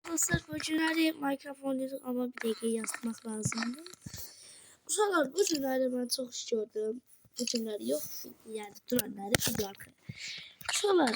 Arkadaşlar bugünləri Minecraft oynayırıq ama bir dəqiqə yazmaq lazımdır. Uşaqlar bu günləri mən çox iş gördüm. Bu günləri yox, yəni dünənləri videoları. Uşaqlar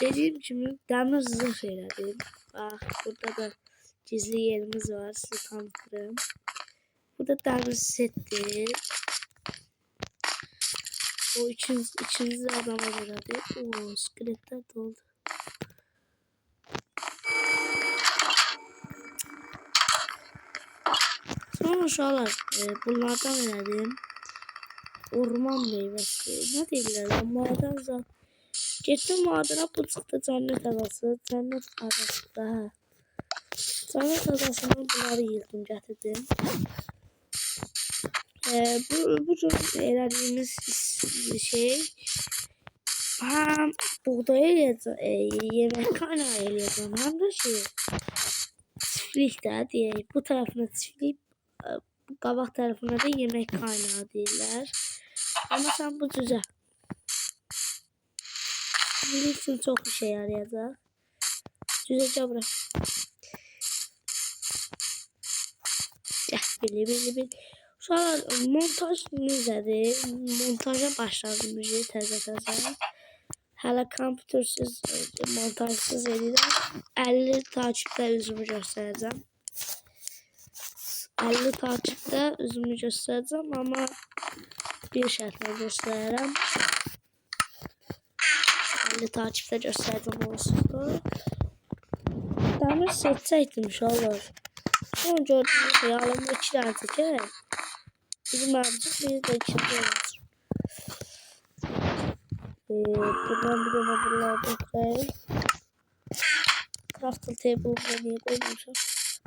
dediyim kimi dəmir zırh elədim. Bax burada da gizli yerimiz var, sizi tanıtırım. Burada dəmir setdir. O ikinci adama belədir. O skeletlər də oldu. Sonra uşaqlar bunlardan elədim. Orman meyvəsi. Nə deyirlər? Madən zat. Getdim madənə, bu çıxdı cənnət adası. Cənnət adası da. Cənnət adasından bunları yığdım, gətirdim. Bu cür elədiyimiz şey həm buğday eləyəcəm, yemək kaynağı eləyəcəm, həm də çiftlik də deyək. Bu tərəfinə çiftlik, qabaq tərəfinə də yemək kaynağı deyirlər. Amma sən bu cüzə çiftlik üçün çox işə yarayacaq. Cüzə gəl bura. Bil. Uşaqlar montaj necədir? Montaja başladım təzə. Hələ kompütersüz, montajsız edirəm. 50 takipdə üzümü göstərəcəm. 50 takipdə üzümü göstərəcəm, amma bir şərtlə göstərərəm. 50 takipdə göstərəcəm onsuz da. Dəmir seçəcəkdim uşaqlar. Onu gördüyünüz şey alımda 2 dənə çəkək. Biri məmcik, biri də 2 olmuş. Buradan bir dənə buralarda oturayım. Crafting table'da niye koymuşum?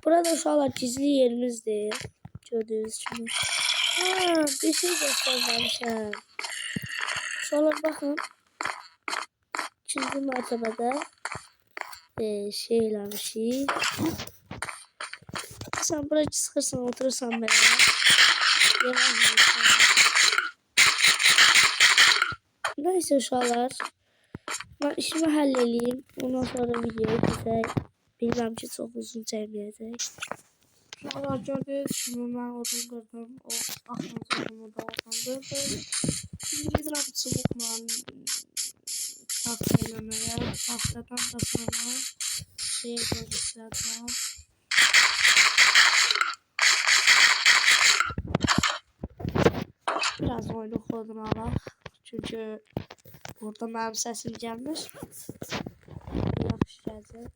Burada uşaqlar gizli yerimizdir. Gördüğünüz kimi. Bir şey göstermemişim. Uşaqlar bakın. 2. mərtəbədə şey eləmişik. Sen buraya sıkırsan, oturursan belə. Neyse uşaqlar. Ben işimi həll edeyim. Ondan sonra videoyu kesək. Bilmem ki çok uzun çəkməyəcək. Uşaqlar gördüyünüz kimi mən odun qırdım. O axırıncı odumu da oradan qırdım. Şimdi gedirəm çubukla taxta eləməyə. Taxtadan da sonra şey göstərəcəm. Biraz oyunu kodunu alaq. Çünkü burada mənim səsim gəlmiş. Yapış gələcək.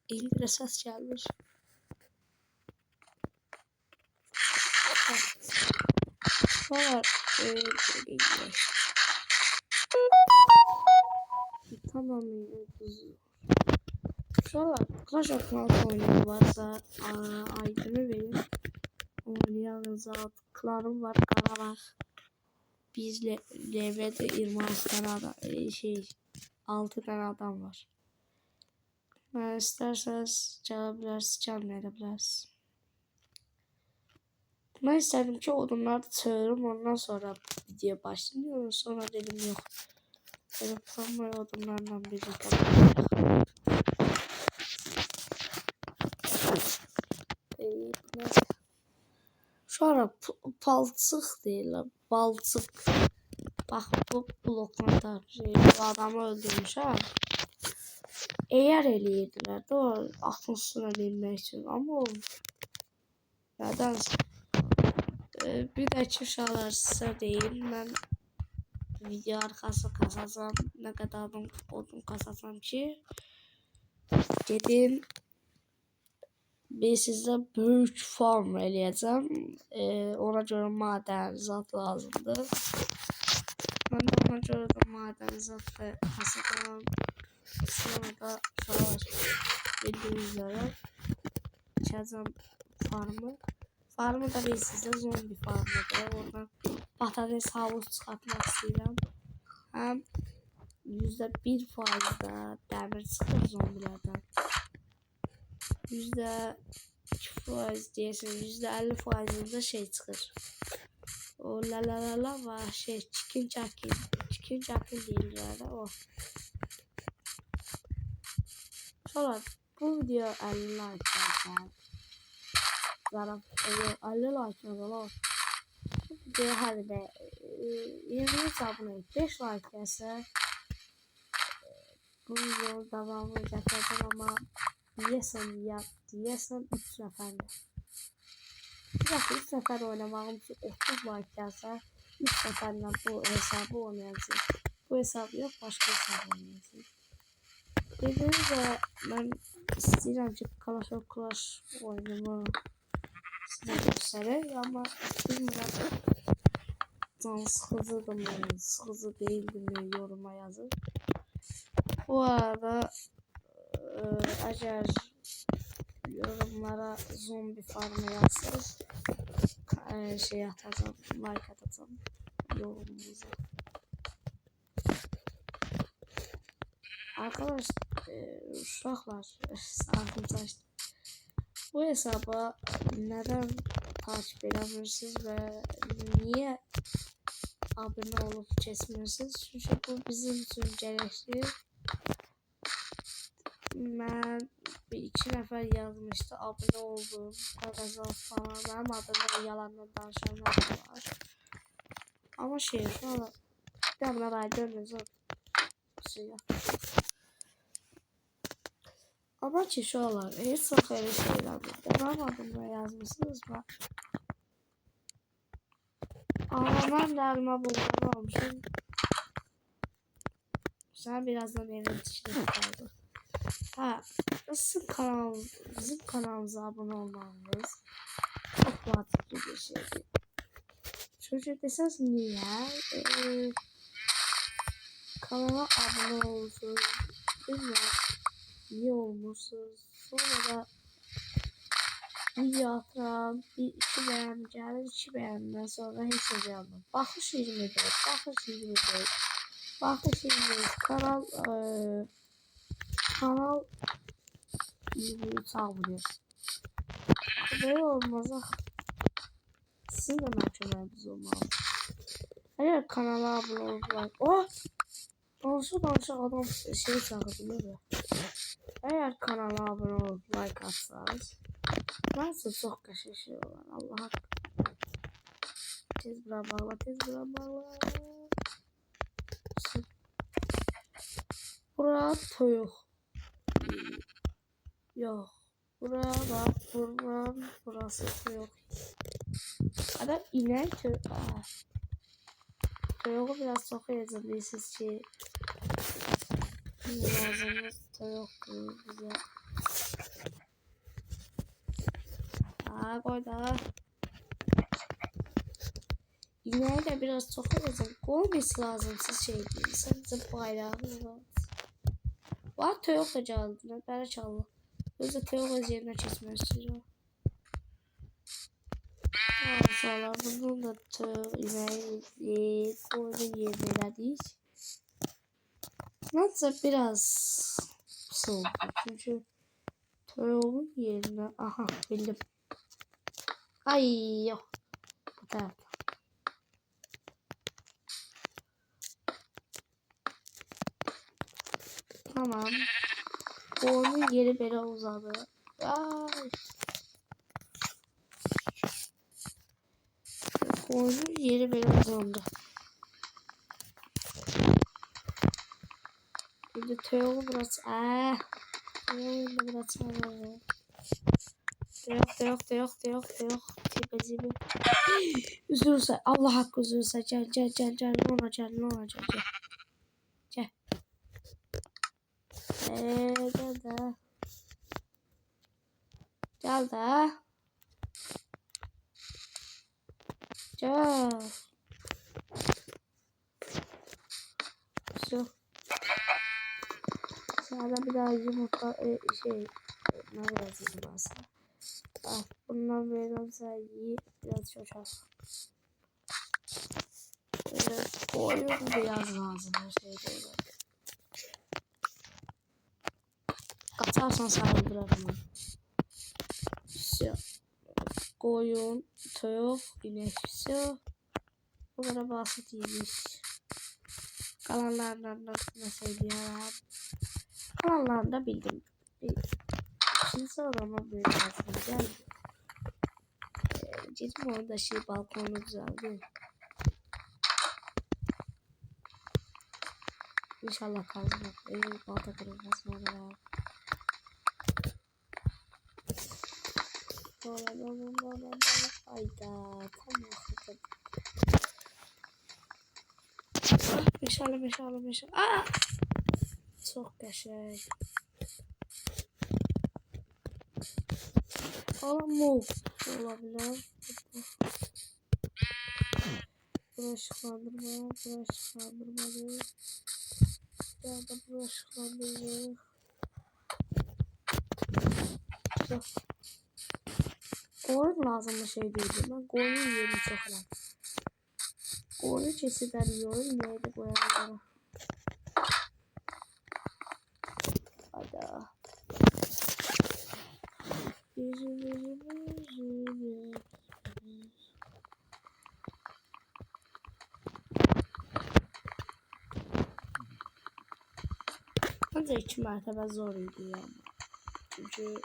İyi bir səs gəlmiş. Sonra tamam. Sonra Clash of Clans oyunu varsa aydını verin. Oynayacağınız klanım var, Qarabağ. Biz level'de 26 tane adam, 6 tane adam var. İsterseniz gələ bilərsiniz, gəlməyə bilərsiniz. Ben istedim ki odunları çığırım, ondan sonra video başlayayım. Sonra dedim yok. Dedim kalmayı odunlarla birlikte başlayalım. Sonra palçıq deyirlər, balçıq. Bax bu bloklarda bu adamı öldürmüşəm. Eğer eləyirdilər də o atın üstünə binmək üçün, amma olmuyor. Nədən? Bir də ki uşaqlar sizə deyim, mən video arxası kasacam, nə qədər odun kasacam ki gedim sizə böyük farm eləyəcəm. Ona görə madən zat lazımdır. Mən də ona görə də madən zat və kasacam. Sonra da bildiğiniz üzere çəkəcəm farmı. Farmı da bilirsiniz də zombi farmıdır. Oradan patates havuz çıxartmaq istəyirəm. Həm %1% da dəmir çıxır zombilərdən. %2% deyəsən, %50% da şey çıxır. O la var chicken jacket deyirlər o. Sonra Bu video 50 like gelsen. Zaraf 50 like yazalım. Video hadi be 23 abone 5 like gelse bu videonun devamını getireceğim ama diyesen 3 seferde. Bir dakika 3 sefer oynamağım için 30 like gelse 3 seferden bu hesabı oynayasın. Bu hesabı yok başka hesabı oynayasın. Dediğiniz de ben istəyirəm ki Clash oyunumu size göstərək ama bilmirəm can sıxıcıdır mı, sıxıcı değildir mi yoruma yazın. Bu arada eğer yorumlara zombi farmı yazsanız şey atacağım, like atacağım yorumunuza. Arkadaşlar uşaqlar saatim çaşdı. Bu hesaba neden takip edemirsiniz ve niye abone olup kesmirsiniz? Çünkü bu bizim için gerekli. Ben bir iki nefer yazmıştı abone olduğum kadar falan. Benim adımda yalandan danışanlar var. Ama şey şu an demler aydınız o şey yok. Ama ki şu olan hiç çok öyle şeyler benim adımda yazmışsınız mı? Ağlaman derma bulmalı olmuşum. Sen birazdan evin içine kaldı. Ha, bizim kanalımıza abone olmanız çok mantıklı bir şeydi. Çocuk deseniz niye? Kanala abone olursunuz. Bilmiyorum. Niye olmuşsunuz? Sonra da video atıram. Bir iki beğen gelir. 2 beğenden sonra hiç şey yapmam. Baxış 24. Baxış 24. Baxış 24. Kanal 23 alıyor. Böyle olmaz. Sizin de məhkəməniz olmalı. Eğer kanala abone olup like... Oh! Danışa adam şey çağırdı ya. Eğer kanala abone olup like atsanız nasıl çok kaşın şey olur. Allah tez bırakmalı, tez bırakmalı. Buraya toyuk. Yok. Burada burası toyuk. Adam inen toyuk. Toyuğu biraz çok heyecanlısınız ki. Lazım toyuk bize. Koy da. İneğe de biraz çok heyecan. Koyması lazım siz şey değil. Sadece bayrağımız var. Var toyuk da çaldı. Ben çaldı. Özde toyuk yerine kesmek istiyorum. Sonra bunun da ineği koyduğun yerine geldik. Nasıl biraz soğuk. Çünkü toyuğun yerine aha bildim. Ay yok. Bu tarafta. Tamam. Onun yeri böyle uzadı. Ay. Onun yeri böyle uzandı. Şimdi toyuğu biraz toyuğu biraz çağırıyor. Yok. Tipe. Üzülürse Allah hakkı üzülürse gel ne olacak gel. Gel de. Gel. Şu. Sana bir daha yumurta ne yazayım ben sana. Bundan böyle sayıyı biraz çoğalt. Koyun biraz lazım her şeyde. Atarsan saldırırım. Все. Koyun, tavuk, inek, все. Bu kadar basit iyiymiş. Kalanlardan da nasıl diyorum. Kalanlarını da bildim. Baksana adama böyle yazdım. Geldi. Gitme orada balkonu düzeldi. İnşallah kalacak. Balta kırılmaz bana. Hayda. Tamam. Meşale. Aa! Çok qəşəng. Mov olabilir. Bulaşıklandırma değil. Ya da bulaşıklandırma. Koyun lazım bir şey değil. Ben koyun yerim çok önemli. Koyun çeşitler yiyorum. Neydi koyalım? Hadi. Bence 2 mertebe zor idi ya. Çünkü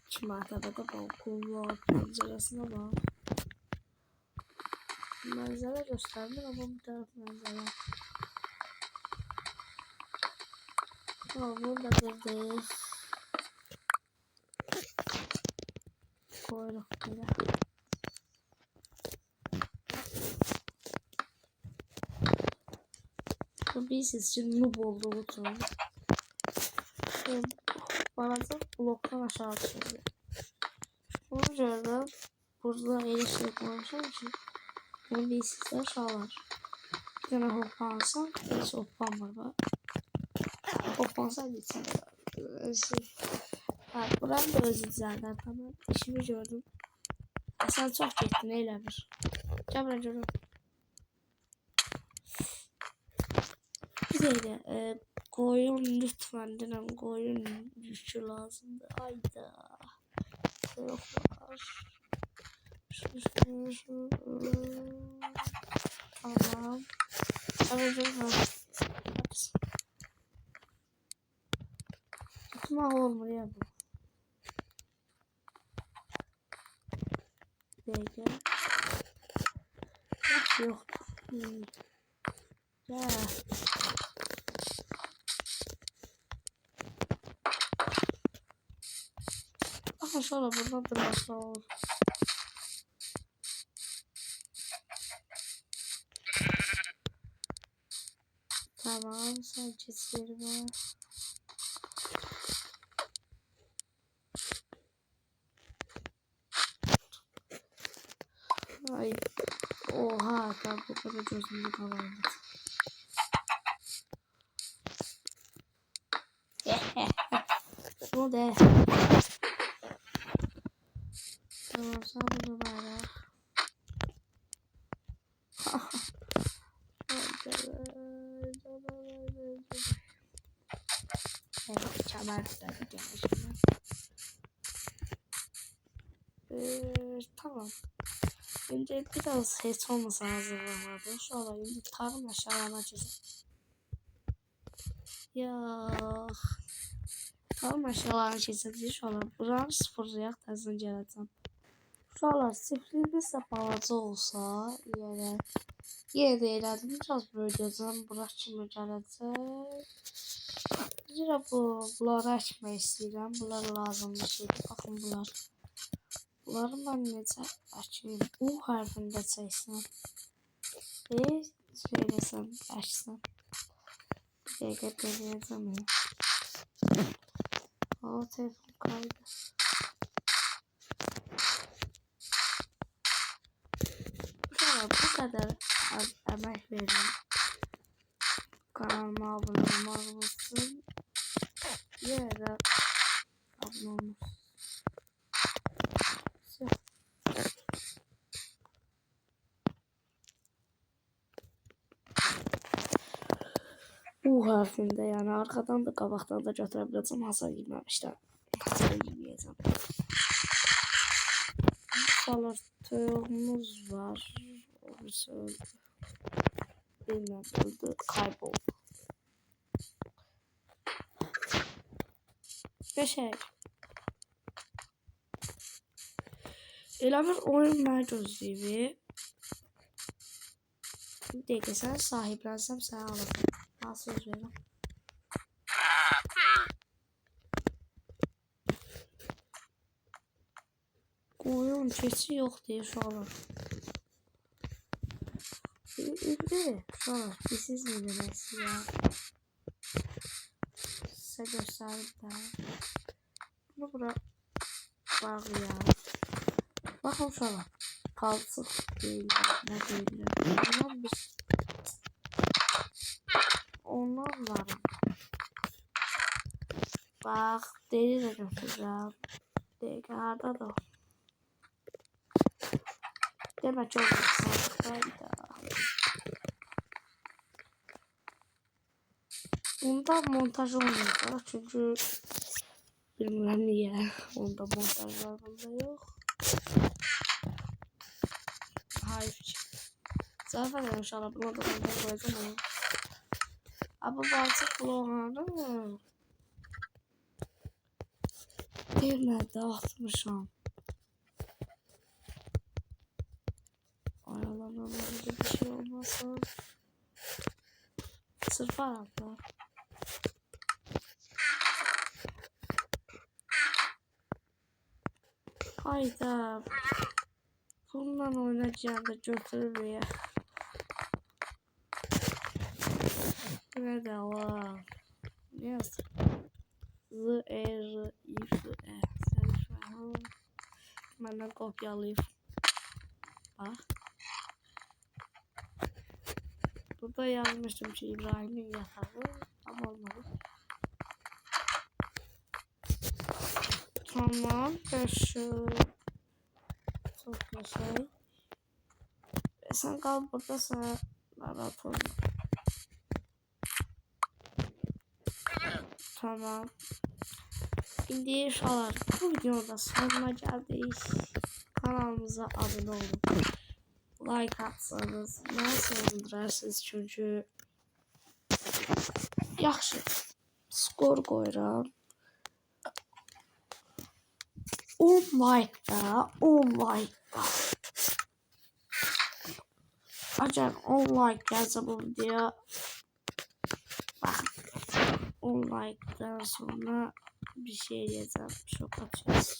2 mertebede balkon var, penceresine var. Manzara gösterdim ama bu taraf manzara. Tamam, bunu da kırdık. Koyduk böyle. Bu bir ses için noob olduğu için. Bana da bloktan aşağı düşürdü. Onun üzerinde burada elektrik koymuşum ki bunu bir sesler sağlar. Bir tane hoppa alsam, hiç hoppam var bak. Hoppansa gitsin. Bak buram da özür zaten tamam. İşimi gördüm. Sen çok gittin eylemiş. Cabra canım. Bir de koyun lütfen denem koyun yükü lazımdı. Hayda. Yok var. Tamam. Cabra canım. Tutma olmuyor ya bu. Peki. Yok. Ya. Ama şöyle buradan durmasa olur. Tamam. Sen çizgileri var. Ay. Oha. Ben bu kadar gözümü kapandı. Bu de. Tamam sen bunu bana. Evet çabar tutacağım. Tamam. Önce biraz hiç olmasa hazırlamadım. Sonra şimdi tarım aşağılama çizim. Ya. Tarım aşağılama çizim. Sonra buranı sıfırlayak təzən gələcəm. Uşaqlar sifrimiz də balaca olsa yenə də elədim. Biraz böyüdəcəm. Bura kimi gələcək. Yine bunları açmaq istəyirəm. Bunlar lazımlı şeydir. Baxın bunlar. Bunları mən necə açayım? U hərfində çəksən. Söyləsəm, açsam. Bir dəqiqə denəyəcəm ya. O telefon kaydı. Bu kadar əmək verin. Kanalıma abone olmalısın. Yenə də abone olmalısın. U harfində, yəni arxadan da qabaqdan da götürə biləcəm. Hasar girməmişlər. Hasar girməyəcəm. Salatımız var. Bilmem burada kayboldu. Qəşəng. Elə bir oyun mənə gözləyir. Bir dəqiqə sən sahiblənsəm səni alırım. Ha, söz verirəm. Oyun keçi yox deyir uşaqlar. Uşaqlar, siz nə deməksiniz ya? Sizə göstərim də. Bunu bura bağlayalım. Baxın uşaqlar. Palçıq deyirlər, nə deyirlər. Ondan varım. Bax, deri də götürürəm. Dəqiqə, haradadır o? Demək olmazsa. Hayda. Bunda montaj olmuyor. Çünkü bilmem niye. Onda montaj var, bunda yok. Hayır. Zaten inşallah buna da montaj koyacağım. Abi bazı kulağını mı? Demedi, atmışam. Ay Allah'ım, bir şey olmasın. Sırf arada. Hayda. Bundan oynayacağım da götürür ya. Nerede var? Ne yazık? Z-E-R-I-F-E. Benden kopyalayayım. Bak. Burada yazmıştım ki İbrahim'in yatağı. Ama olmadı. Tamam. Şu çok güzel. Sen kal burada, sana rahat olma. Tamam. Şimdi uşaqlar, bu videoda sonuna geldik. Kanalımıza abone olun. Like atsanız beni sevindirirsiniz, çünkü yaxşı skor qoyuram. 10 like da, 10 like da. Ancaq 10 like gəlsə bu videoya, bax, 10 like'dan sonra bir şey diyeceğim. Şok atacağız.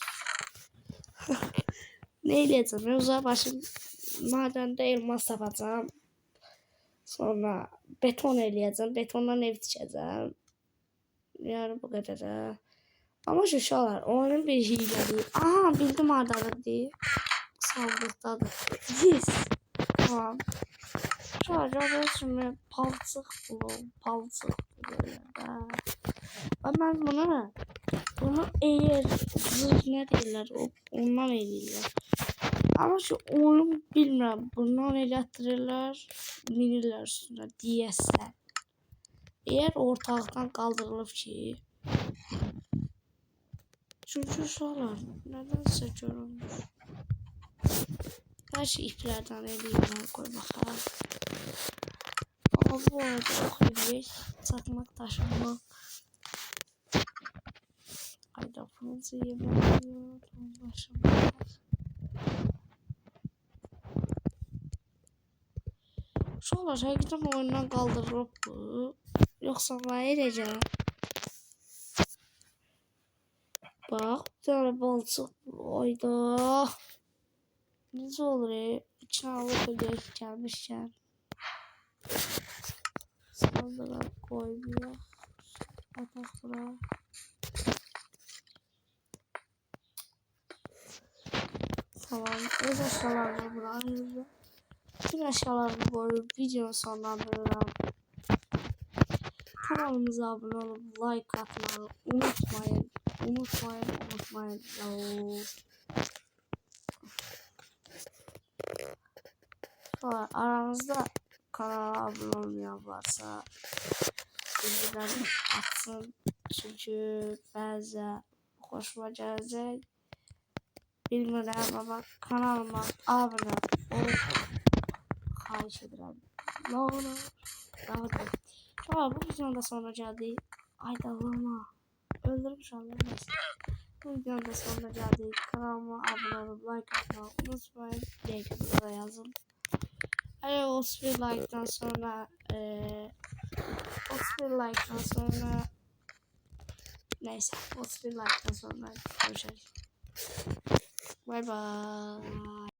Ne diyeceğim? Uzay başım madende elmas tapacağım. Sonra beton eləyəcəm. Betondan ev tikəcəm. Yani bu kadar. Ama şu uşaqlar, oyunun bir hilədir. Aha, bildim haradadır. Sandıqdadır. Yes. Tamam. Uşaqlar, gördüyünüz kimi palçıq bulum. Palçıq böyle də. Ben bunu eğer zırh ne deyirlər, ondan eləyirlər. Ama şu oyun bilmirəm, bundan elətdirirlər, minirlər üstünə deyəsən. Eğer ortalıktan kaldırılıb ki, çünkü uşaqlar nedense görünmür. Her şey iplerden eləyirlər, qoy baxaq. Ama bu arada oxuyuq, çatmaq daşımaq. Ayda pulcu yemək, daşımaq. Uşaqlar, həqiqətən oyundan qaldırılıb bu. Yoxsa nə edəcəm? Bax, bir tane balçıq. Ayda. Necə olur? İçine alıb ödəyək gəlmişkən. Sandığa koymayaq. Ataq bura. Tamam. Öz aşağılarını bura ayırdım. Bütün aşağılarını koyup videonun sonlandırıram. Kanalımıza abone olup like atmayı unutmayın. Unutmayın. Aranızda kanala abone olmayan varsa bilgilerini atsın. Çünkü bəzə hoşuma gelecek. Bilmirəm, ama kanalıma abone olup xahiş edirəm. Ne olur? Tamam, bu videonun da sonuna geldik. Ayda olma. öldürmüş oldum. Neyse. Bu videonun da sonuna geldik. Kanalıma abone olup like atmayı unutmayın. Like'ı da yazın. Eğer 31 like'dan sonra 31 like'dan sonra neyse 31 like'dan sonra görüşürüz. Bye bye.